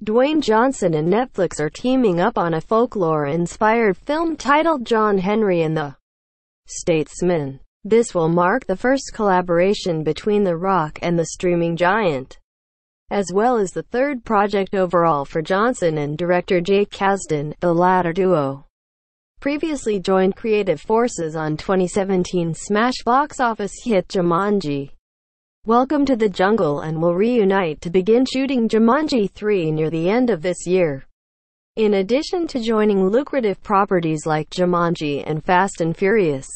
Dwayne Johnson and Netflix are teaming up on a folklore-inspired film titled John Henry and the Statesmen. This will mark the first collaboration between The Rock and the streaming giant, as well as the third project overall for Johnson and director Jake Kasdan. The latter duo previously joined creative forces on 2017 smash box office hit Jumanji: Welcome to the Jungle and will reunite to begin shooting Jumanji 3 near the end of this year. In addition to joining lucrative properties like Jumanji and Fast and Furious,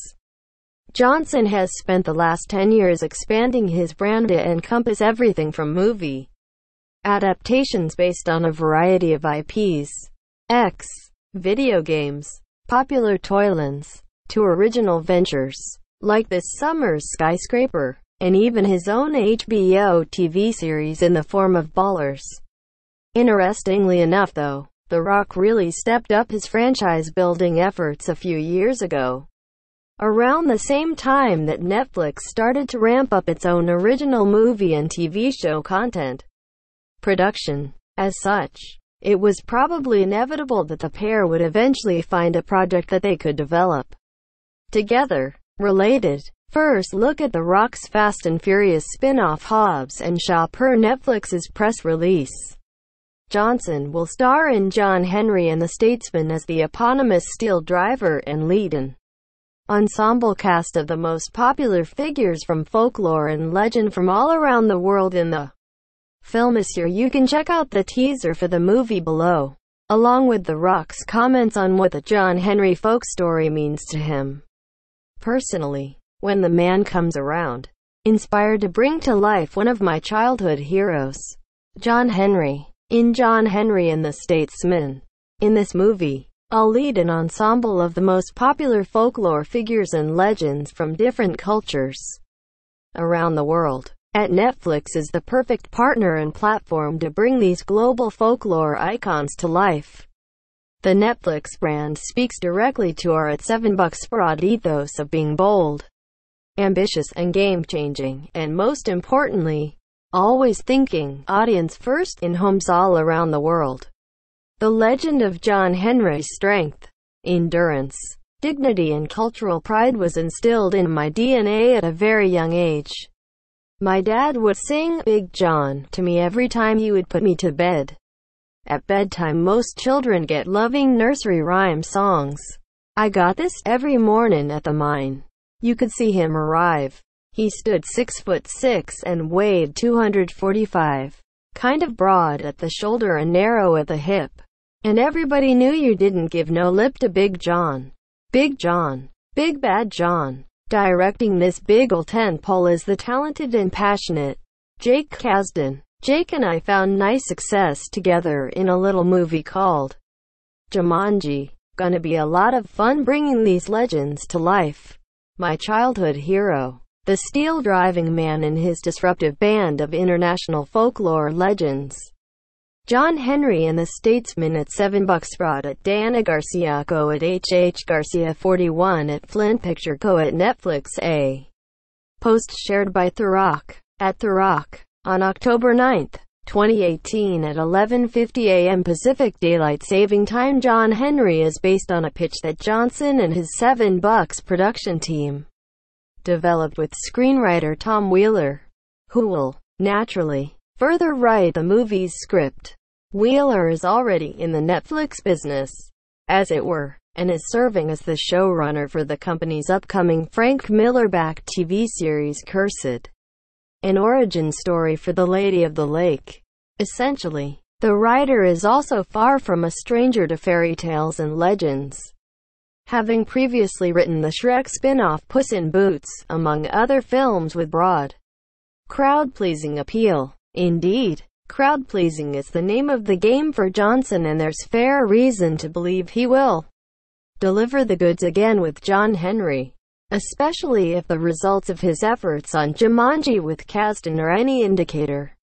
Johnson has spent the last 10 years expanding his brand to encompass everything from movie adaptations based on a variety of IPs, video games, popular toylines, to original ventures, like this summer's Skyscraper, and even his own HBO TV series in the form of Ballers. Interestingly enough though, The Rock really stepped up his franchise-building efforts a few years ago, around the same time that Netflix started to ramp up its own original movie and TV show content production. As such, it was probably inevitable that the pair would eventually find a project that they could develop together. Related. First look at The Rock's Fast and Furious spin-off Hobbs and Shaw. Per Netflix's press release, Johnson will star in John Henry and the Statesmen as the eponymous steel driver and lead an ensemble cast of the most popular figures from folklore and legend from all around the world in the film this year. You can check out the teaser for the movie below, along with The Rock's comments on what the John Henry folk story means to him personally. When the man comes around, inspired to bring to life one of my childhood heroes, John Henry. In John Henry and the Statesmen. In this movie, I'll lead an ensemble of the most popular folklore figures and legends from different cultures around the world. At Netflix is the perfect partner and platform to bring these global folklore icons to life. The Netflix brand speaks directly to our at $7 broad ethos of being bold, ambitious, and game-changing, and most importantly, always thinking audience first in homes all around the world. The legend of John Henry's strength, endurance, dignity, and cultural pride was instilled in my DNA at a very young age. My dad would sing Big John to me every time he would put me to bed. At bedtime, most children get loving nursery rhyme songs. I got this every morning at the mine. You could see him arrive. He stood 6'6" and weighed 245, kind of broad at the shoulder and narrow at the hip. And everybody knew you didn't give no lip to Big John. Big John. Big Bad John. Directing this big ol' tentpole is the talented and passionate Jake Kasdan. Jake and I found nice success together in a little movie called Jumanji. Gonna be a lot of fun bringing these legends to life. My childhood hero, the steel-driving man and his disruptive band of international folklore legends. John Henry and the Statesmen at $7 broad at Dana Garcia Co at Garcia 41 at Flint Picture Co at Netflix. A post shared by therock at therock on October 9, 2018 at 11:50 a.m. Pacific Daylight Saving Time. John Henry is based on a pitch that Johnson and his $7 production team developed with screenwriter Tom Wheeler, who will, naturally, further write the movie's script. Wheeler is already in the Netflix business, as it were, and is serving as the showrunner for the company's upcoming Frank Miller-backed TV series Cursed, an origin story for the Lady of the Lake. Essentially, the writer is also far from a stranger to fairy tales and legends, having previously written the Shrek spin-off Puss in Boots, among other films with broad, crowd-pleasing appeal. Indeed, crowd-pleasing is the name of the game for Johnson, and there's fair reason to believe he will deliver the goods again with John Henry, especially if the results of his efforts on Jumanji with Kasdan are any indicator.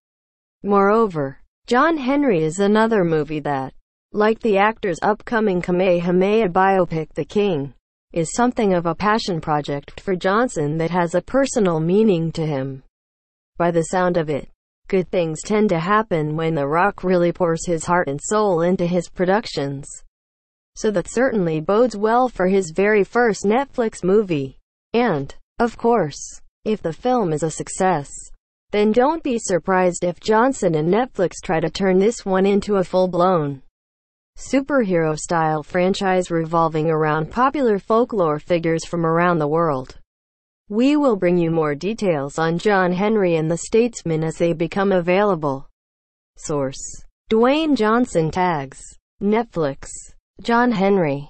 Moreover, John Henry is another movie that, like the actor's upcoming Kamehameha biopic The King, is something of a passion project for Johnson that has a personal meaning to him. By the sound of it, Good things tend to happen when The Rock really pours his heart and soul into his productions. So that certainly bodes well for his very first Netflix movie. And, of course, if the film is a success, then don't be surprised if Johnson and Netflix try to turn this one into a full-blown superhero-style franchise revolving around popular folklore figures from around the world. We will bring you more details on John Henry and the Statesmen as they become available. Source: Dwayne Johnson Tags. Netflix. John Henry.